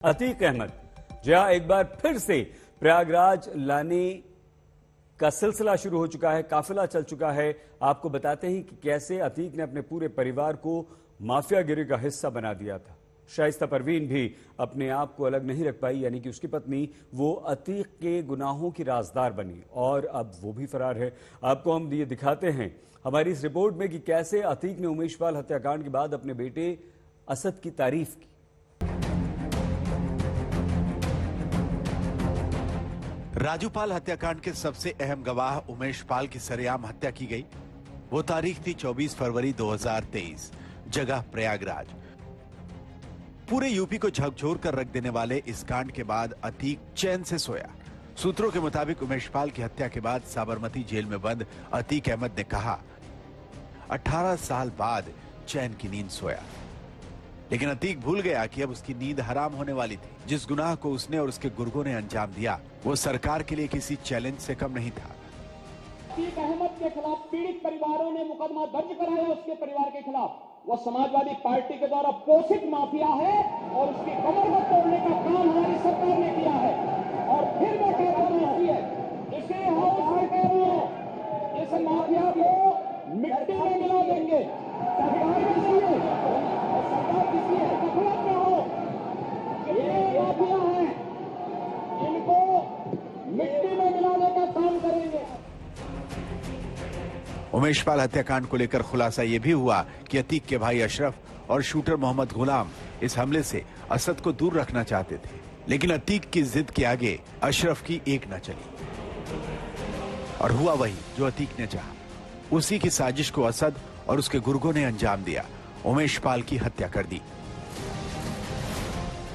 अतीक अहमद जहां एक बार फिर से प्रयागराज लाने का सिलसिला शुरू हो चुका है, काफिला चल चुका है। आपको बताते हैं कि कैसे अतीक ने अपने पूरे परिवार को माफियागिरी का हिस्सा बना दिया था। शाइस्ता परवीन भी अपने आप को अलग नहीं रख पाई, यानी कि उसकी पत्नी वो अतीक के गुनाहों की राजदार बनी और अब वो भी फरार है। आपको हम ये दिखाते हैं हमारी इस रिपोर्ट में कि कैसे अतीक ने उमेशपाल हत्याकांड के बाद अपने बेटे असद की तारीफ की। राजूपाल हत्याकांड के सबसे अहम गवाह उमेशपाल की सरेआम हत्या की गई। वो तारीख थी 24 फरवरी 2023, जगह प्रयागराज। पूरे यूपी को झकझोर कर रख देने वाले इस कांड के बाद अतीक चैन से सोया। सूत्रों के मुताबिक उमेशपाल की हत्या के बाद साबरमती जेल में बंद अतीक अहमद ने कहा, 18 साल बाद चैन की नींद सोया। लेकिन अतीक भूल गया कि अब उसकी नींद हराम होने वाली थी। जिस गुनाह को उसने और उसके गुर्गों ने अंजाम दिया, वो सरकार के लिए किसी चैलेंज से कम नहीं था। अतीक अहमद के खिलाफ पीड़ित परिवारों ने मुकदमा दर्ज कराया उसके परिवार के खिलाफ। वह समाजवादी पार्टी के द्वारा पोषित माफिया है और उसकी कमर को तोड़ने का काम हमारी सरकार ने किया है। और फिर मैं कहता हूं इसे इस माफिया को मिट्टी में मिला देंगे। सरकार किसी है, सरकार किसी है, गफलत में हो। ये माफिया है, इनको मिट्टी में मिलाने का काम करेंगे। उमेशपाल हत्याकांड को लेकर खुलासा यह भी हुआ कि अतीक के भाई अशरफ और शूटर मोहम्मद गुलाम इस हमले से असद को दूर रखना चाहते थे, लेकिन अतीक की जिद के आगे अशरफ की एक न चली और हुआ वही जो अतीक ने चाहा। उसी की साजिश को असद और उसके गुर्गों ने अंजाम दिया, उमेशपाल की हत्या कर दी।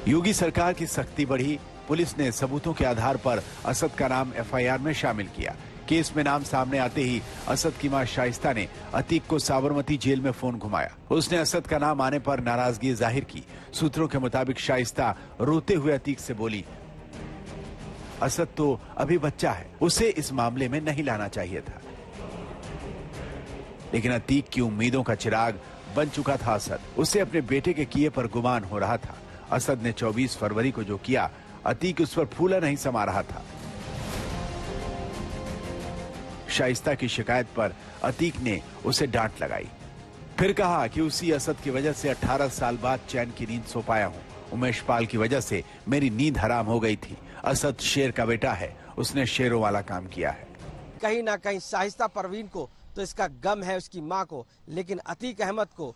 योगी सरकार की सख्ती बढ़ी। पुलिस ने सबूतों के आधार पर असद का नाम एफआईआर में शामिल किया। केस में नाम सामने आते ही असद की मां शाइस्ता ने अतीक को साबरमती जेल में फोन घुमाया। उसने असद का नाम आने पर नाराजगी जाहिर की। सूत्रों के मुताबिक शाइस्ता रोते हुए अतीक से बोली, असद तो अभी बच्चा है, उसे इस मामले में नहीं लाना चाहिए था। लेकिन अतीक की उम्मीदों का चिराग बन चुका था असद। उसे अपने बेटे के किए पर गुमान हो रहा था। असद ने 24 फरवरी को जो किया, अतीक उस पर फूला नहीं समा रहा था। शाइस्ता की शिकायत पर अतीक ने उसे डांट लगाई। फिर कहा कि उसी असद की वजह से 18 साल बाद चैन की नींद सो पाया हूं। उमेशपाल की वजह से मेरी नींद हराम हो गई थी। असद शेर का बेटा है, उसने शेरों वाला काम किया है। कहीं ना कहीं शाइस्ता परवीन को तो इसका गम है उसकी मां को, लेकिन अतीक अहमद को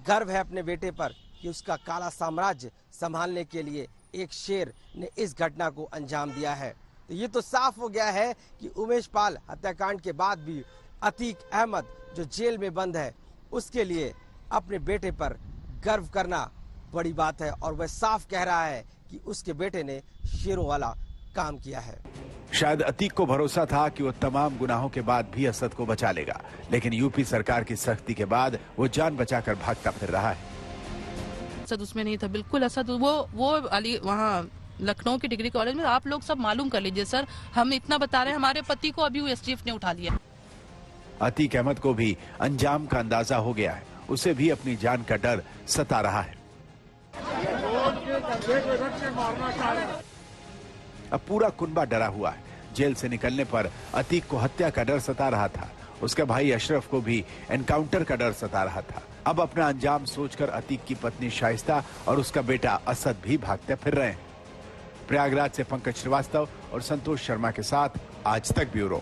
गर्व है अपने बेटे पर कि उसका काला साम्राज्य संभालने के लिए एक शेर ने इस घटना को अंजाम दिया है। तो ये तो साफ हो गया है कि उमेशपाल हत्याकांड के बाद भी अतीक अहमद जो जेल में बंद है, उसके लिए अपने बेटे पर गर्व करना बड़ी बात है और वह साफ कह रहा है कि उसके बेटे ने शेरों वाला काम किया है। शायद अतीक को भरोसा था कि वो तमाम गुनाहों के बाद भी असद को बचा लेगा, लेकिन यूपी सरकार की सख्ती के बाद वो जान बचाकर भागता फिर रहा है। असद उसमें नहीं था, बिल्कुल असद वो अली वहाँ लखनऊ के डिग्री कॉलेज में। आप लोग सब मालूम कर लीजिए सर, हम इतना बता रहे हैं, हमारे पति को अभी एसटीएफ ने उठा लिया। अतीक अहमद को भी अंजाम का अंदाजा हो गया है। उसे भी अपनी जान का डर सता रहा है। अब पूरा कुनबा डरा हुआ है। जेल से निकलने पर अतीक को हत्या का डर सता रहा था। उसके भाई अशरफ को भी एनकाउंटर का डर सता रहा था। अब अपना अंजाम सोचकर अतीक की पत्नी शाइस्ता और उसका बेटा असद भी भागते फिर रहे हैं। प्रयागराज से पंकज श्रीवास्तव और संतोष शर्मा के साथ आज तक ब्यूरो।